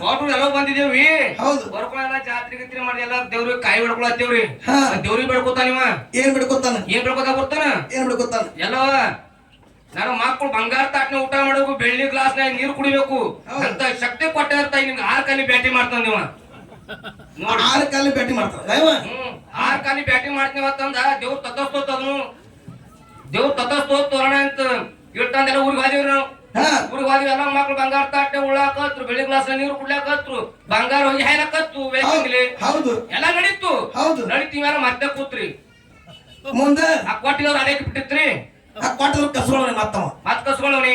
ಬಾಟ್ರು ಎಲ್ಲ ಬಂದಿದ್ದೇವಿ. ಹೌದು. ಬರ್ಕೊಳ್ಳ ಜಾತ್ರೆ ಗಿತ್ರಿ ಮಾಡಿ ಎಲ್ಲ ದೇವ್ರಿಗೆ ಕಾಯಿ ಬಿಡ್ಕೊಳತ್ತೇವ್ರಿ. ದೇವ್ರಿಗೆ ಬಿಡ್ಕೊತಾನ ಇವ. ಏನ್ ಬಿಡ್ಕೊತಾನ? ಬರ್ತಾನ? ಏನ್ ಬಿಡ್ಕೊತಾನ? ಎಲ್ಲವ ನಾನು ಮಕ್ಕಳು ಬಂಗಾರ ತಾಟ್ನ ಊಟ ಮಾಡಬೇಕು, ಬೆಳ್ಳಿ ಗ್ಲಾಸ್ನಾಗ ನೀರು ಕುಡಿಬೇಕು ಅಂತ ಶಕ್ತಿ ಕೊಟ್ಟ ಇರ್ತಾ. ನಿಮ್ಗೆ 6 ಕಾಲಿ ಬ್ಯಾಟಿ ಮಾಡ್ತಾನ ನೀವ. 6 ಕಾಲಿ ಬ್ಯಾಟಿ ಮಾಡ್ತಾನ. 6 ಕಾಲಿ ಬ್ಯಾಟಿ ಮಾಡ್ತೀವತ್ತಂದ ದೇವ್ರ ತತಸ್ತೋತ್ ಅದನು. ದೇವ್ರ ತತಸ್ತೋತ್ ತೋರಣ ಅಂತ ಇಟ್ಟಂದೆಲ್ಲ ಊರಿಗೆ ಹೋದಿವ್ರಿ ನಾವು. ಊರಿಗೆ ಹೋದಿವಿ. ಎಲ್ಲ ಮಕ್ಳು ಬಂಗಾರ ತಾಟೆ ಉಳ್ಳಾಕತ್ರು, ಬೆಳ್ಳಿ ಗ್ಲಾಸ್ ನೀರು ಕುಡ್ಲಾಕತ್ರು, ಬಂಗಾರ ಹೋಗಿ ಹಾಯ್ಲಾಕತ್ರು ವೇಗಂಗ್ಲಿ. ಹೌದು. ಎಲ್ಲ ನಡೀತು. ಹೌದು. ನಡೀತೀವೆಲ್ಲ ಮತ್ತೆ ಕೂತ್ರಿ. ಮುಂದೆ ಆ ಕೊಟ್ಟಿದವ್ರು ಅದೇಕ್ ಬಿಟ್ಟಿತ್ರಿ. ಕೊಟ್ಟದ್ರು ಕಸ್ಕೊಳ್ಳೋಣ ಮತ್ ಕಸ್ಕೊಳ್ಳೋನಿ.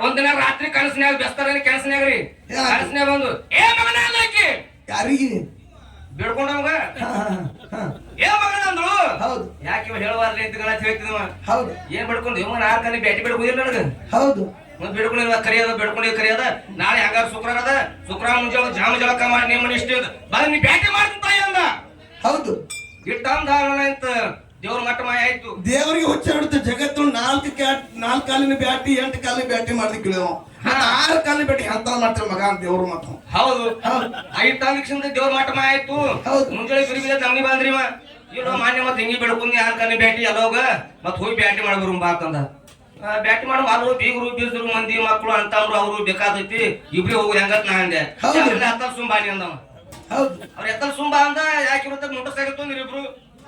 ಒಂದಿನ ರಾತ್ರಿ ಕನಸಿನ್ಯಾಗ ಬೆಸ್ತಾರ ಕೆಲ್ಸನ್ಯಾಗ್ರಿ. ಕನಸಿನ್ಯಾಗ ಬಂದು ಏ ಮಗನ ಅಂದ್ರಿ. ಯಾರಿಗೆ ಬೇಡ್ಕೊಂಡವಾಗ ಏ ಮಗನ ಅಂದ್ರು. ಹೌದು. ಯಾಕೆ ಇವ ಹೇಳುವಾರ್ಲಿ ಅಂತ ಹೇಳ್ತಿದ್ವ. ಹೌದು. ಏನ್ ಬೇಡ್ಕೊಂಡು ಇವ 6 ಕಾಲಿ ಬ್ಯಾಟಿ ಬೇಡ್ಕೊಂಡಿಲ್ಲ ನನಗ. ಹೌದು. ಮುಂದ್ ಬೇಡ್ಕೊಂಡಿಲ್ವ ಕರಿಯದ ಬೇಡ್ಕೊಂಡಿದ್ ನಾಳೆ ಹಂಗಾರ ಶುಕ್ರವಾರ ಅದ. ಶುಕ್ರವಾರ ಮುಂಜಾನೆ ಜಾಮ ಜಳಕ ಮಾಡಿ ನಿಮ್ಮ ಇಷ್ಟ ಬಂದ್ ನೀ ಬ್ಯಾಟಿ ಮಾಡ್ತಾಯಿ ಅಂದ. ಹೌದು. ಇಟ್ಟಂದ ಅಂತ ದೇವ್ರ ಮಟ್ಟ ಮಾಯ ಆಯ್ತು. ದೇವರಿಗೆ ಹುಚ್ಚ ಬಿಡುತ್ತೆ ಜಗತ್ತು. 4 ಕಾಲಿನ ಬ್ಯಾಟಿ 8 ಕಾಲಿನ ಬ್ಯಾಟಿ ಮಾಡಿದ್ವಿ. 6 ಕಾಲಿನ ಬ್ಯಾಟಿ ಅಂತ ಮಾಡ್ತಾರೆ ಮಗ ಅಂತ ದೇವ್ರ ಮಟ್ಟ. ಹೌದು. 5 ತಾರೀಕಿಂದ ದೇವ್ರ ಮಟ್ಟ ಮಾಯ ಆಯ್ತು. ಮುಂಜಾನೆ ಬಿರಿಬಿದ ನಮ್ನಿ ಬಂದ್ರಿ ಇವ್ ಮಾನ್ಯ ಮತ್ ಹಿಂಗಿ ಬೆಳ್ಕೊಂಡ್ 6 ಕಾಲಿನ ಬ್ಯಾಟಿ ಎಲ್ಲೋಗ ಮತ್ ಹೋಗಿ ಬ್ಯಾಟಿ ಮಾಡ್ಬರು ಬಾ ಅಂತಂದ. ಬ್ಯಾಟಿ ಮಾಡು ಅವರು ಬೀಗರು ಬೀಸರು ಮಂದಿ ಮಕ್ಕಳು ಅಂತವ್ರು ಅವ್ರು ಬೇಕಾದೈತಿ ಇಬ್ರಿ ಹೋಗಿ ಹೆಂಗತ್ ನಾ ಅಂದೆ. ಎತ್ತಲ್ ಸುಂಬಾನಿ ಅಂದವ. ಅವ್ರ ಎತ್ತಲ್ ಸುಂಬಾ ಅಂದ. ಯಾಕೆ ಇರುತ್ತೆ ಮೋಟರ್ ಸೈಕಲ್ ತೊಂದಿರಿಬ್ರು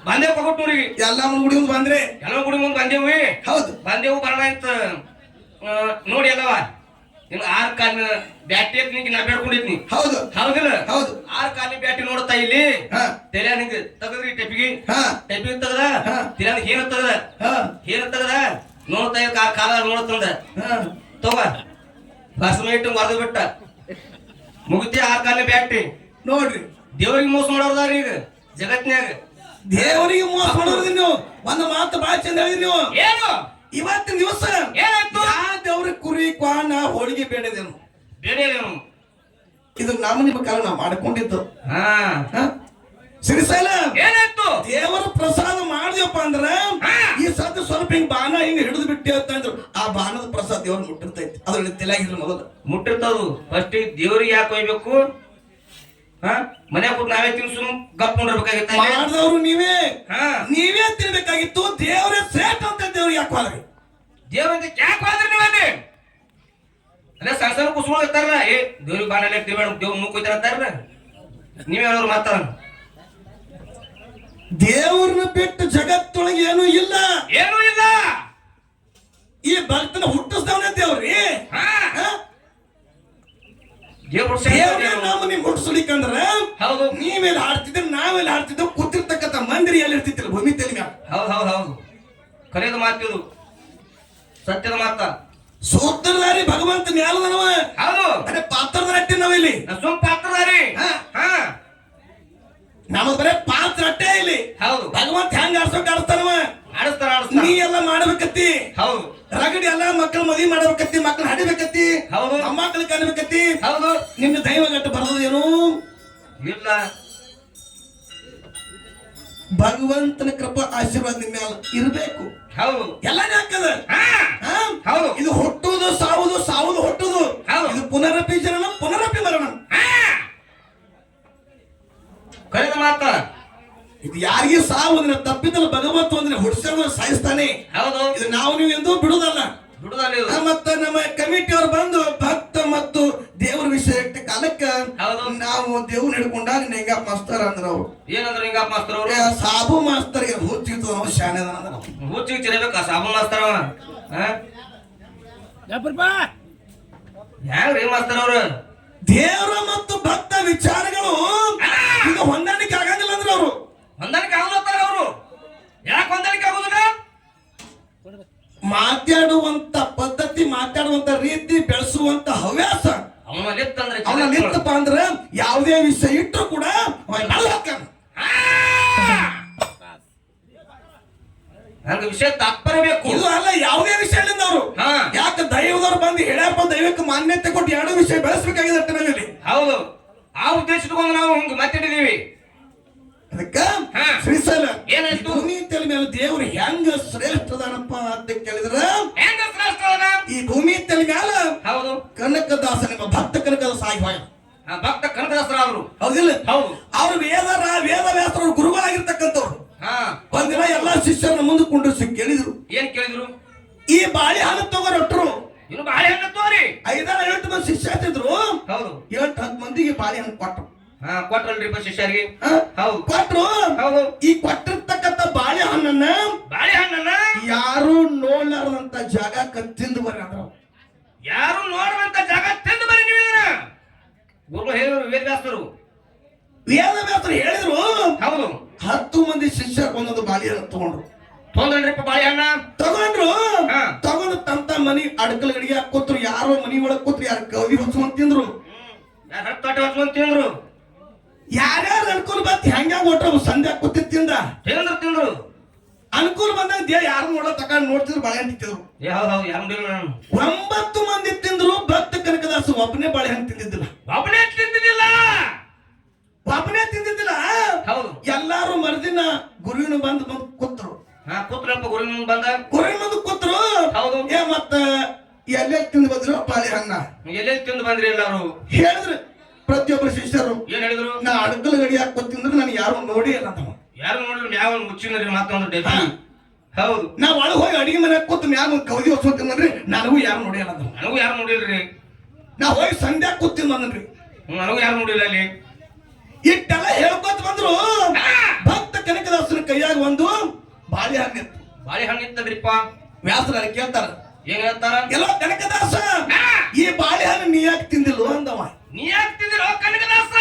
ಬಂದೇವ್ ಕೊಟ್ಟೂರಿಗೆ. ಎಲ್ಲ ಗುಡಿ ಮುಂದ್ ಬಂದ್ರಿ. ಎಲ್ಲ ಗುಡಿ ಮುಂದ್ ಬಂದೇವಿ. ಹೌದು. ಬಂದೇವು ಬರೋಣ ಅಂತ ನೋಡಿ ಎಲ್ಲವ ನಿನ್ 6 ಕಾಲಿನ ಬ್ಯಾಟಿ ನಿಂಗೆ ನಾ ಬೇಡ್ಕೊಂಡಿದ್ನಿ. ಹೌದು. ಹೌದಿಲ್ಲ? ಹೌದು. 6 ಕಾಲಿನ ಬ್ಯಾಟಿ ನೋಡ್ತಾ ಇಲ್ಲಿ ತೆಲ ನಿಂಗೆ ತಗದ್ರಿ ಟೆಪಿಗೆ ತಗದ ತೆಲ ಏನ ತಗದ ನೋಡ್ತಾ ಇದ್ದ ಕಾಲ ನೋಡ್ತಂದ ತಗೋ ಬಸ್ ಇಟ್ಟು ಮರ್ದು ಬಿಟ್ಟ ಮುಗಿತಿ. 6 ಕಾಲಿನ ಬ್ಯಾಟಿ ನೋಡ್ರಿ. ದೇವ್ರಿಗೆ ಮೋಸ ಮಾಡೋರ್ದಾರ ಈಗ ಜಗತ್ನ್ಯಾಗ. ದೇವರಿಗೆ ಮೋಸ ಮಾಡೋದ್ರಿ ನೀವು. ಒಂದು ಮಾತು ಬಾಳ ಚಂದ ಹೇಳಿದ್ರಿ ನೀವು. ಏನು ಇವತ್ತಿನ ದಿವಸ ಏನಾಯ್ತು? ದೇವ್ರಿಗೆ ಕುರಿ ಕ್ವಾಣ ಹೋಳಿಗೆ ಬೇಡದೇನು ಬೇಡೇನು ಇದು ನಮ್ಮ ನಿಮ್ಮ ಕಾಲ ನಾವು ಮಾಡ್ಕೊಂಡಿದ್ದು. ಸಿರಿಸೈಲ ಏನಾಯ್ತು? ದೇವರ ಪ್ರಸಾದ ಮಾಡಿದ್ಯಪ್ಪ ಅಂದ್ರ ಈ ಸದ್ಯ ಸ್ವಲ್ಪ ಹಿಂಗ್ ಬಾಣ ಹಿಂಗ್ ಹಿಡಿದು ಬಿಟ್ಟಿ ಅಂತಂದ್ರು ಆ ಬಾಣದ ಪ್ರಸಾದ ದೇವ್ರ ಮುಟ್ಟಿರ್ತೈತಿ. ಅದ್ರಲ್ಲಿ ತಲೆಯಾಗಿಲ್ಲ ಮೊದಲು ಮುಟ್ಟಿರ್ತದು. ಫಸ್ಟ್ ದೇವ್ರಿಗೆ ಯಾಕೆ ಹೋಗ್ಬೇಕು? ಮನೆ ಕೂತ್ ನಾವೇ ತಿನ್ಸು ಗಪ್ ನೋಡ್ಬೇಕಾಗಿತ್ತು. ಮಾಡಿದವ್ರು ನೀವೇ ತಿನ್ಬೇಕಾಗಿತ್ತು. ದೇವ್ರೇ ಶ್ರೇಷ್ಠ ಅಂತ ದೇವ್ರಿಗೆ ಯಾಕೆ ಹೋದ್ರಿ? ದೇವ್ರಂತ ಯಾಕೆ ಹೋದ್ರಿ ನೀವಲ್ಲಿ? ಅಲ್ಲ ಸಣ್ಣ ಸಣ್ಣ ಕುಸ್ಕೊಂಡು ಇರ್ತಾರಲ್ಲ, ಏ ದೇವ್ರಿಗೆ ಬಾಣಲೆ ದೇವ್ರ ದೇವ್ರ ಮುಕ್ ಹೋಯ್ತಾರ ಅಂತಾರ. ನೀವೇ ಹೇಳೋರು ಮಾತಾಡ. ದೇವ್ರನ್ನ ಬಿಟ್ಟು ಜಗತ್ತೊಳಗೆ ಏನೂ ಇಲ್ಲ. ಈ ಭಕ್ತನ ಹುಟ್ಟಿಸ್ದವನೇ ದೇವ್ರಿ. ನಮ್ಮನ್ನ ಮುಟ್ಸಲಿಕ್ಕಂದ್ರ ಹೌದು ನೀವೆಲ್ಲ ಹಾಡ್ತಿದ್ರೆ ನಾವೆಲ್ಲ ಹಾಡ್ತಿದ್ದೆವು. ಕೂತಿರ್ತಕ್ಕಂಥ ಮಂದಿರ ಎಲ್ಲಿ ಇರ್ತಿತ್ತಿಲ್ಲ ಭೂಮಿ ತಲೆ ಮ್ಯಾಲ. ಹೌದು ಕರೆಯದು ಮಾತಿದು ಸತ್ಯದ ಮಾತ. ಸೂತ್ರಧಾರಿ ಭಗವಂತ ನ್ಯಾಲದನವ. ಹೌದು. ಅದೇ ಪಾತ್ರಧಾರಿ ಅಟ್ಟೆ ನಾವಿಲ್ಲಿ ಸುಮ್ ಪಾತ್ರಧಾರಿ. ನಮಗ್ ಬರೇ ಪಾತ್ರ ಅಟ್ಟೆ ಇಲ್ಲಿ. ಹೌದು. ಭಗವಂತ ಹೆಂಗ ಆಡ್ಸ್ತಾನವ ಆಡಿಸ್ತಾನ. ನೀ ಎಲ್ಲ ಮಾಡ್ಬೇಕತ್ತಿ. ಹೌದು. ರಗಡಿ ಎಲ್ಲ ಮಕ್ಕಳ ಮದುವೆ ಮಾಡ್ಬೇಕತ್ತಿ, ಮಕ್ಕಳ ಹಡಿಬೇಕತ್ತಿ. ಹೌದು. ನಮ್ಮ ಮಕ್ಕಳಿಗೆ ಕಲಿಬೇಕತ್ತಿ. ಹೌದು. ನಿಮ್ಗೆ ದೈವ ಗಟ್ಟು ಬರೋದೇನು ಇಲ್ಲ. ಭಗವಂತನ ಕೃಪಾ ಆಶೀರ್ವಾದ ನಿಮ್ಮ ಮೇಲೆ ಇರಬೇಕು. ಹೌದು. ಎಲ್ಲ ಹಾಕದ. ಹೌದು. ಇದು ಹುಟ್ಟುವುದು ಸಾವುದು, ಸಾವುದು ಹುಟ್ಟುದು. ಇದು ಪುನರಪಿ ಜನನ ಪುನರಪಿ ಮರಣ. ಕಳೆದ ಮಾತ ಇದು ಯಾರಿಗೆ ಸಾವುದಿನ ತಪ್ಪಿದ್ದಲ್ಲ. ಭಗವಂತ ಒಂದಿನ ಹುಡ್ಸೋದು ಸಾಯಿಸ್ತಾನೆ. ಹೌದು. ಇದು ನಾವು ನೀವು ಎಂದು ಬಿಡುದಲ್ಲ. ಮತ್ತ ನಮ್ಮ ಕಮಿಟಿಯವರು ಬಂದು ಭಕ್ತ ಮತ್ತು ದೇವರ ವಿಷಯ ಇಟ್ಟ ಕಾಲಕ್ಕ ನಾವು ದೇವ್ರ ಹಿಡ್ಕೊಂಡಾಗ ಹಿಂಗಪ್ಪ ಮಾಸ್ತರ್ ಅಂದ್ರ ಅವ್ರು ಏನಂದ್ರ ಹಿಂಗಪ್ಪ ಮಾಸ್ತರ್ ಅವ್ರು ಸಾಬು ಮಾಸ್ತರ್ ಹುಚ್ಚಿತ್ತು ನಾವು ಶಾಣೆ ಹುಚ್ಚಿಗೆ ಚಿರಬೇಕ ಸಾಬು ಮಾಸ್ತರ್ ಅವ ಹ್ಯಾಂಗ್ರಿ ಮಾಸ್ತರ್ ಅವ್ರು ದೇವರ ಮತ್ತು ಭಕ್ತ ವಿಚಾರಗಳು ಈಗ ಹೊಂದಾಣಿಕೆ ಆಗಂಗಿಲ್ಲ ಅಂದ್ರೆ ಅವರು ಹೊಂದಾಣಿಕೆ ಆಗಲತ್ತಾರ. ಅವರು ಯಾಕೆ ಹೊಂದಾಣಿಕೆ ಆಗುದಿಲ್ಲ? ಮಾತಾಡುವಂತ ಪದ್ಧತಿ, ಮಾತಾಡುವಂತ ರೀತಿ, ಬೆಳೆಸುವಂತ ಹವ್ಯಾಸ ಅವನಲ್ಲಿತ್ತಪ್ಪ ಅಂದ್ರೆ ಯಾವುದೇ ವಿಷಯ ಇಟ್ಟರು ಕೂಡ ಹಂಗ ವಿಷಯ ತಾತ್ಪರ್ಯ ಬೇಕು. ಇದು ಅಲ್ಲ ಯಾವುದೇ ವಿಷಯದಿಂದ ಅವರು ಯಾಕೆ ದೈವದವ್ರು ಬಂದು ಹೇಳ್ಯಪ್ಪ ದೈವಕ್ಕೆ ಮಾನ್ಯತೆ ಕೊಟ್ಟು ಎರಡು ವಿಷಯ ಬೆಳೆಸಬೇಕಾಗಿದೆ ನಾವಿಲ್ಲಿ. ಹೌದು. ಆ ಉದ್ದೇಶಕ್ಕೆ ನಾವು ಹಂಗ ಮಾತಾಡಿದೀವಿ. ಅದಕ್ಕ ಶ್ರೀಶೈಲ ಏನಾಯ್ತು? ಭೂಮಿ ತಲೆ ಮೇಲೆ ದೇವ್ರು ಹೆಂಗ ಶ್ರೇಷ್ಠದನಪ್ಪ ಅಂತ ಕೇಳಿದ್ರ ಹೆಂಗ ಶ್ರೇಷ್ಠ ಈ ಭೂಮಿ ತಲೆ ಮ್ಯಾಲ ಹೌದು ಕನಕದಾಸ ನಿಮ್ಮ ಭಕ್ತ ಕನಕದಾಸ ಆಗಿ ಹೋಯ ಭಕ್ತ ಕನಕದಾಸರ ಅವರು. ಹೌದಿಲ್ಲ? ಹೌದು. ಅವ್ರು ವೇದವ್ಯಾಸರು ಗುರುಗಳಾಗಿರ್ತಕ್ಕಂಥವ್ರು. ಒಂದಿನ ಎಲ್ಲಾ ಶಿಷ್ಯರನ್ನ ಮುಂದೆ ಕುಂಡ್ರಿಸಿ ಕೇಳಿದ್ರು. ಏನ್ ಕೇಳಿದ್ರು? ಈ ಬಾಳೆಹಣ್ಣು ತಗೋರೊಟ್ರು. ಇನ್ನು ಬಾಳೆಹಣ್ಣು ತೋರಿ 5-8 ಮಂದಿ ಶಿಷ್ಯ ಇದ್ರು. ಹೌದು. 8-10 ಮಂದಿಗೆ ಬಾಳೆಹಣ್ಣು ಕೊಟ್ರು. ಕೊಟ್ರಲ್ರಿಪ್ಪ ಶಿಷ್ಯರಿಗೆ. ಹೌದು ಕೊಟ್ರು. ಹೌದು. ಈ ಕೊಟ್ಟಿರ್ತಕ್ಕಂಥ ಬಾಳೆಹಣ್ಣನ್ನ ಯಾರು ನೋಡ್ಲಾರದಂತ ಜಾಗ ತಿಂದು ಬರ್ರಿ ಅಂದ್ರ. ಯಾರು ನೋಡುವಂತ ಜಾಗ ತಿಂದು ಬರ್ರಿ ನೀವು. ಗುರುಗಳು ಹೇಳಿದ್ರು ವೇದವ್ಯಾಸರು ಹೇಳಿದ್ರು. ಹೌದು. 10 ಮಂದಿ ಶಿಷ್ಯರು ಒಂದೊಂದು ಬಾಳೆಹಣ್ಣು ತಗೊಂಡ್ರು. ತೊಂದ್ರಪ್ಪ ಬಾಳೆಹಣ್ಣ ತಗೊಂಡ್ರು. ತಗೊಂಡು ತಮ್ಮ ಮನಿ ಅಡಕಲ್ಗಡಿಗೆ ಕೂತ್ರು. ಯಾರೋ ಮನಿ ಒಳಗ್ ಕೂತ್ರು. ಯಾರು ಕವಿ ಹೊಚ್ಕೊಂಡ್ ತಿಂದ್ರು. ತಿಂದ್ರು. ಯಾರ್ಯಾರು ಅನುಕೂಲ ಬಂತು ಹೆಂಗ ಕೊಟ್ರು. ಸಂಧ್ಯಾ ಕೂತಿ ತಿಂದ್ರು. ಅನುಕೂಲ ಬಂದಾಗ ಯಾರು ನೋಡೋ ತಗೊಂಡು ನೋಡ್ತಿದ್ರು. ಬಾಳೆಹಣ್ಣು ತಿಂದ್ರು. 9 ಮಂದಿ ತಿಂದ್ರು. ಭಕ್ತ ಕನಕದಾಸ ಒಬ್ಬನೇ ಬಾಳೆಹಣ್ಣು ತಿಂದಿದ್ದಿಲ್ಲ. ಒಬ್ಬನೇ ತಿಂದಿದ್ದಿಲ್ಲ. ಹೌದು. ಎಲ್ಲಾರು ಮರುದಿನ ಗುರುವಿನ ಬಂದು ಕೂತ್ರು. ಕೂತ್ರಪ್ಪ ಗುರುವಿನ ಮುಂದೆ ಕೂತ್ರು. ಹೌದು. ಮತ್ತ ಎಲ್ಲೆಲ್ಲಿ ತಿಂದು ಬಂದ್ರು ಬಾಳೆಹಣ್ಣ. ಎಲ್ಲೆಲ್ಲಿ ತಿಂದು ಬಂದ್ರಿ ಎಲ್ಲಾರು ಹೇಳಿದ್ರು. ಪ್ರತಿಯೊಬ್ಬರು ಶಿಷ್ಯರು ಏನ್ ಹೇಳಿದ್ರು? ನಾ ಅಡಕಲ್ ಗಡಿ ಹಾಕೋತಿಂದ್ರೆ ನಾನು ಯಾರು ನೋಡಿ ಅಲ್ಲ ಅಂತ. ಯಾರು ನೋಡಿದ್ರು ಯಾವ ಮುಚ್ಚಿನರಿ ಮಾತಂದ್ರೆ. ಹೌದು. ನಾ ಒಳಗೆ ಹೋಗಿ ಅಡಿಗೆ ಮನೆ ಕೂತು ಮ್ಯಾಗ ಕೌದಿ ಹೊಸ್ಕೊತೀನಂದ್ರಿ ನನಗೂ ಯಾರು ನೋಡಿ ಅಲ್ಲ. ನನಗೂ ಯಾರು ನೋಡಿಲ್ರಿ. ನಾ ಹೋಗಿ ಸಂಧ್ಯಾ ಕೂತೀನಿ ಬಂದ್ರಿ. ನನಗೂ ಯಾರು ನೋಡಿಲ್ಲ ಅಲ್ಲಿ. ಇಟ್ಟೆಲ್ಲ ಹೇಳ್ಕೊತ ಬಂದ್ರು. ಭಕ್ತ ಕನಕದಾಸನ ಕೈಯಾಗ ಒಂದು ಬಾಳೆಹಣ್ಣು ಇತ್ತದ್ರಿಪ್ಪ. ವ್ಯಾಸರ ಕೇಳ್ತಾರ. ಏನ್ ಹೇಳ್ತಾರ? ಎಲ್ಲ ಕನಕದಾಸ ಈ ಬಾಳೆಹಣ್ಣು ನೀ ಯಾಕೆ ತಿಂದಿಲ್ವ ಅಂದವ. ನೀ ಯಾಕೆ ತಿಂದಿರೋ ಕನಕದಾಸ?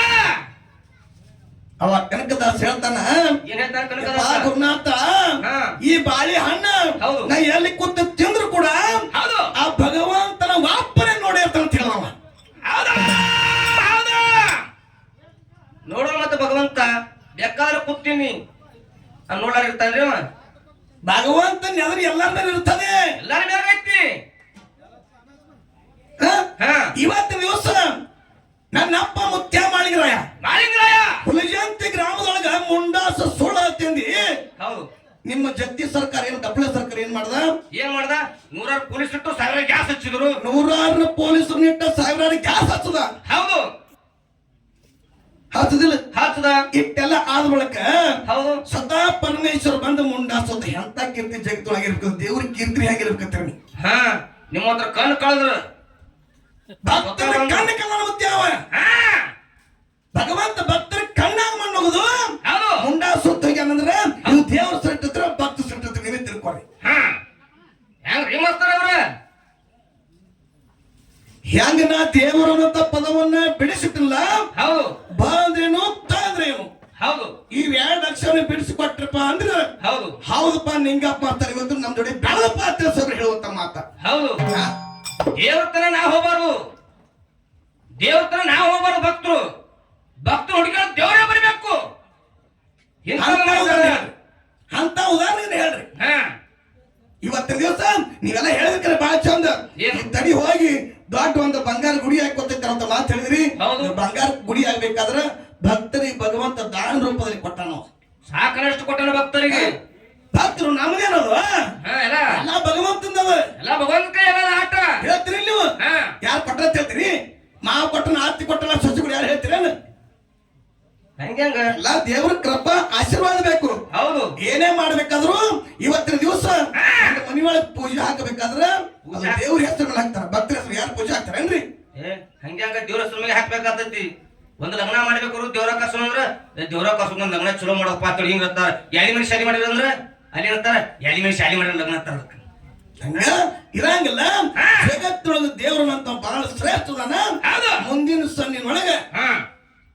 ಅವ ಕನಕದಾಸ ಹೇಳ್ತಾನ. ಏನ್ ಹೇಳ್ತಾನ ಕನಕದಾಸ? ಗುರುನಾಥ ಈ ಬಾಳೆಹಣ್ಣು ನಾ ಎಲ್ಲಿ ಕೂತು ತಿಂದ್ರು ಕೂಡ ಆ ಭಗವಂತನ ವಾಪನೆ ನೋಡಿ ಅಂತ ಹೇಳವ. ನೋಡೋ ಮತ್ತೆ ಭಗವಂತ ಬೇಕಾದ್ರೆ ಕೂತೀನಿ ನೋಡಾರ ಇರ್ತಾನ್ರಿ ಅವ. ಭಗವಂತನ ಎದುರು ಎಲ್ಲರ ಮೇಲೆ ಇರ್ತದೆ. ಎಲ್ಲಾರ ಮೇಲೆ ಐತಿ. ಇವತ್ತಿನ ದಿವಸ ನನ್ನಪ್ಪ ಮುತ್ಯ ಮಾಳಿಂಗರಾಯ ಹುಲಜಂತಿ ಗ್ರಾಮದೊಳಗ ಮುಂಡಾಸ ಸೋಳ ತಿಂದಿ. ಹೌದು. ನಿಮ್ಮ ಜಗತಿ ಸರ್ಕಾರ ಏನು ಕಪ್ಪಳೆ ಸರ್ಕಾರ ಏನ್ ಮಾಡ್ದ? 100 ಪೊಲೀಸ್ ಇಟ್ಟು 1000 ಗ್ಯಾಸ್ ಹಚ್ಚಿದ್ರು. 100 ಪೊಲೀಸರು ಇಟ್ಟ 1000 ಗ್ಯಾಸ್ ಹಚ್ಚದ. ಹೌದು. ಹಚ್ಚದ. ಇಟ್ಟೆಲ್ಲ ಆದ ಬಳಿಕ ಹೌದು ಸದಾ ಪರಮೇಶ್ವರ ಬಂದು ಮುಂಡಾಸೋದ ಎಂತ ಕೀರ್ತಿ ಜಗತ್ತೊಳಗಿರ್ಬೇಕು. ದೇವ್ರ ಕೀರ್ತಿ ಹೇಗಿರ್ಬೇಕಂತೀರಿ? ನಿಮ್ಮ ಹತ್ರ ಕಣ್ಣು ಕಳೆದ್ರ ಭಕ್ತರ ಕಣ್ಣು ಕಲ್ಲ ಮುತ್ಯಾವ. ಭಗವಂತ ಭಕ್ತರ ಕಣ್ಣಾಗ ಮಣ್ಣು ಹೋಗುದು. ಮುಂಡಾಸೋತ್ ಹೋಗ್ಯಾನಂದ್ರೆ ನೀವು ದೇವ್ರ ಸೃಷ್ಟಿತ್ರ ಭಕ್ತ ಸೃಷ್ಟಿತ್ರ ನೀವೇ ತಿಳ್ಕೊರಿ. ಹೆಂಗ್ರಿ ಮಾಸ್ತರ ಅವ್ರ? ಹೆಂಗ ನಾ ದೇವರು ಅನ್ನೋ ಪದವನ್ನ ಬಿಡಿಸಿಟ್ಟಿಲ್ಲ. ಹೌದು. ಬಾ ಅಂದ್ರೇನು ತ ಅಂದ್ರೇನು. ಹೌದು. ಈ 2 ಅಕ್ಷರ ಬಿಡಿಸಿಕೊಟ್ರಪ್ಪ ಅಂದ್ರೆ ಹೌದು. ಹೌದಪ್ಪ ನಿಂಗಪ್ಪ ಮಾಡ್ತಾರೆ. ಇವತ್ತು ನಮ್ ಜೋಡಿ ಬೆಳದಪ್ಪ ಅಂತ ಹೇಳುವಂತ ಮಾತ. ಹೌದು. ದೇವ್ರ ತರ ನಾವು ಹೋಗ್ಬಾರ್ದು. ಭಕ್ತರು ಹುಡುಗ ದೇವರೇ ಬರಬೇಕು. ಅಂತ ಉದಾಹರಣೆ ಹೇಳ್ರಿ. ಇವತ್ತಿನ ದಿವಸ ನೀವೆಲ್ಲ ಹೇಳಿದ್ರೆ ಬಹಳ ಚಂದ. ತಡಿ ಹೋಗಿ ದೊಡ್ಡ ಒಂದು ಬಂಗಾರ ಗುಡಿ ಹಾಕೋತೈತಾರ ಅಂತ ಮಾತು ಹೇಳಿದ್ರಿ. ಬಂಗಾರ ಗುಡಿ ಆಗ್ಬೇಕಾದ್ರ ಭಕ್ತರಿಗೆ ಭಗವಂತ ದಾನ ರೂಪದಲ್ಲಿ ಕೊಟ್ಟಾನ. ಸಾಕಷ್ಟು ಕೊಟ್ಟಾನ ಭಕ್ತರಿಗೆ. ಭಕ್ತರು ನಮ್ದೇನದು ಎಲ್ಲ ಭಗವಂತಂದವ. ಎಲ್ಲ ಭಗವಂತ ಆಟ ಹೇಳ್ತೀರಿ ನೀವು. ಯಾರು ಕೊಟ್ಟ ಹೇಳ್ತೀರಿ? ಮಾವು ಕೊಟ್ಟನ ಆರ್ತಿ ಕೊಟ್ಟನ ಸೊಸೆಗಳು ಯಾರು ಹೇಳ್ತೀರೇನು? ಎಲ್ಲ ದೇವ್ರ ಕೃಪಾ ಆಶೀರ್ವಾದ ಬೇಕು. ಹೌದು. ಏನೇ ಮಾಡ್ಬೇಕಾದ್ರು ಇವತ್ತಿನ ದಿವಸ ಮನಿ ಒಳಗೆ ಪೂಜೆ ಹಾಕಬೇಕಾದ್ರ ದೇವ್ರ ಹೆಸರು ಹಾಕ್ತಾರ. ಭಕ್ತರ ಹೆಸರು ಯಾರು ಪೂಜೆ ಹಾಕ್ತಾರೇನ್ರಿ? ಹಂಗ ದೇವ್ರ ಹೆಸರು ಮೇಲೆ ಹಾಕ್ಬೇಕಾಗ್ತೈತಿ. ಒಂದು ಲಗ್ನ ಮಾಡ್ಬೇಕು ದೇವ್ರ ಕಸು ಅಂದ್ರ ದೇವ್ರ ಕಸು ಲಗ್ನ ಚಲೋ ಮಾಡಪ್ಪ ಅಂತ ಹಿಂಗ ಇರ್ತಾರ. ಯಾಲಿ ಮನೆ ಶಾಲಿ ಮಾಡಿದ್ರ ಅಂದ್ರ ಅಲ್ಲಿ ಇರ್ತಾರ ಯಾಲಿ ಮನೆ ಶಾಲಿ ಮಾಡಿದ್ರ ಲಗ್ನ ಅಂತಾರ. ಹಂಗ ಇರಂಗಿಲ್ಲ. ಜಗತ್ತೊಳಗ ದೇವ್ರನಂತ ಬಹಳ ಶ್ರೇಷ್ಠದಾನ. ಮುಂದಿನ ಸಣ್ಣಿನೊಳಗ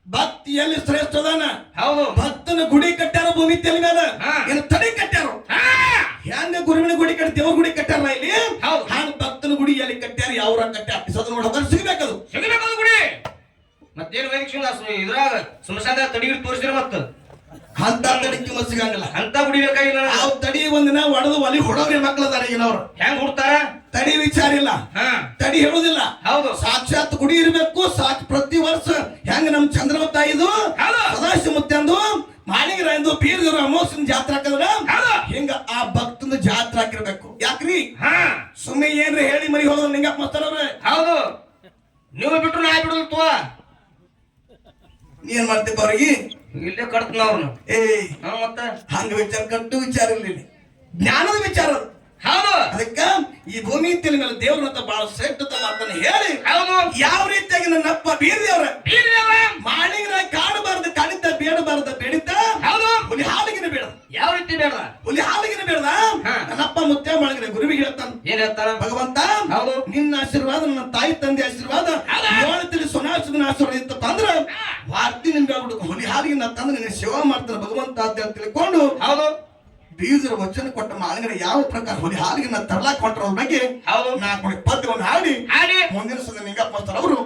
ಭಕ್ತಿಯಲ್ಲಿ ಶ್ರೇಷ್ಠದಾನ. ಹೌದು. ಭಕ್ತನ ಗುಡಿ ಕಟ್ಟಾರ ಭೂಮಿ ತೆಲಿ ಮೇಲೆ ಏನು ತಡಿ ಕಟ್ಟಾರ. ಹೆಂಗ ಗುರುವಿನ ಗುಡಿ ಕಟ್ಟಿ ದೇವ್ರ ಗುಡಿ ಕಟ್ಟಾರ ಇಲ್ಲಿ. ಹಂಗ ಭಕ್ತನ ಗುಡಿ ಎಲ್ಲಿ ಕಟ್ಟಾರ ಯಾವ ಕಟ್ಟಾರ ನೋಡೋದ್ರ ಸಿಗ್ಬೇಕದು ಗುಡಿ. ಮತ್ತೇನು ಇದ್ರಾಗ ಸುಮಸಾದ ತಡಿಗಿರಿ ತೋರಿಸಿರ ಮತ್ತ ಅಂತ ತಡಿಕೆ ಮಸಿಗಂಗಿಲ್ಲ. ಅಂತ ಗುಡಿ ಬೇಕಾಗಿಲ್ಲ. ನಾವು ತಡಿ ಒಂದಿನ ಒಡೆದು ಒಲಿ ಹೊಡೋರಿ ಮಕ್ಕಳದಾರ ಈಗಿನವ್ರು. ಹೆಂಗ್ ಹುಡ್ತಾರ? ತಡಿ ವಿಚಾರ ಇಲ್ಲ. ತಡಿ ಹೇಳುದಿಲ್ಲ. ಹೌದು. ಸಾಕ್ಷಾತ್ ಗುಡಿ ಇರ್ಬೇಕು. ಪ್ರತಿ ವರ್ಷ ಹೆಂಗ ನಮ್ ಚಂದ್ರವತ್ತ ಇದು ಸದಾಶಿವ ಮುತ್ಯಂದು ಮಾಳಿಂಗರಾಯಂದು ಬೀರ್ಗರು ಅಮೋಸಿನ ಜಾತ್ರೆ ಹಾಕದ್ರ ಹಿಂಗ ಆ ಭಕ್ತನ ಜಾತ್ರೆ ಹಾಕಿರ್ಬೇಕು. ಯಾಕ್ರಿ? ಸುಮ್ಮನೆ ಏನ್ರಿ ಹೇಳಿ ಮರಿ ಹೋದ ನಿಂಗಪ್ಪ ಮಸ್ತಾರವ್ರೆ. ಹೌದು. ನೀವು ಬಿಟ್ರು ನಾ ಬಿಡುದು ನೀ ಏನ್ ಮಾಡ್ತೀಪ ಅವ್ರಿಗೆ ಇಲ್ಲೇ ಕಟ್ತನ ಅವ್ರನ್ನ ಮತ್ತ ಹಂಗ ವಿಚಾರ ಕಟ್ಟು ವಿಚಾರ ಇರ್ಲಿಲ್ಲ ಜ್ಞಾನದ ವಿಚಾರ ಅದು. ಹೌದು ಅದಕ್ಕ ಈ ಭೂಮಿ ತಿಳಿ ಮೇಲೆ ದೇವ್ರಂತ ಬಹಳ ಶ್ರೇಷ್ಠತ ಮಾತನ್ನ ಹೇಳಿ ಹೌದು ಯಾವ ರೀತಿಯಾಗಿ ನನ್ನಪ್ಪ ಬೀರ್ದೇವ್ರ ಮಾಳಿಗರ ಕಾಡಬಾರ್ದು ಕಾಡಿದ್ದ ಬೇಡಬಾರ್ದ ಬೇಡಿದ್ದ ಹೌದು ಹುಲಿ ಹಾಲಿಗಿನ ಬೇಡ ಯಾವ ರೀತಿ ಬೇಡ ಹುಲಿ ಹಾಲಿಗಿನ ಬೇಡದ ನನ್ನಪ್ಪ ಮುತ್ಯ ಮಾಳಿಗರ ಗುರುವಿಗೆ ಹೇಳ್ತಾನ ಏನ್ ಹೇಳ್ತಾನ ಭಗವಂತ ಹೌದು ನಿನ್ನ ಆಶೀರ್ವಾದ ನನ್ನ ತಾಯಿ ತಂದೆ ಆಶೀರ್ವಾದ ಹೇಳ್ತೀನಿ ಸೊನಾಶನ ಆಶೀರ್ವಾದ ಇತ್ತಪ್ಪ ಅಂದ್ರ ವಾರ್ತಿ ನಿನ್ ಹೇಳ್ಬಿಟ್ಟು ಹುಲಿ ಹಾಲಿಗಿನ ತಂದ್ರೆ ನಿನ್ನ ಸೇವಾ ಮಾಡ್ತಾನೆ ಭಗವಂತ ಅಂತ ತಿಳ್ಕೊಂಡು ಹೌದು ಬೀಜರ ವಚನ ಕೊಟ್ಟ ಮಾಳಿಗರ ಯಾವ ಪ್ರಕಾರ ಹುಲಿ ಹಾಲಿಗೆ ತರ್ಲಾಕ್ ಕೊಟ್ಟರ ಬಗ್ಗೆ ಹೌದು ನಾಲ್ಕು ಪದ್ಯವನ್ನು ಹಾಡಿ ಮುಂದಿನ ಸಲ ನಿಂಗಪ್ಪ ಅವರು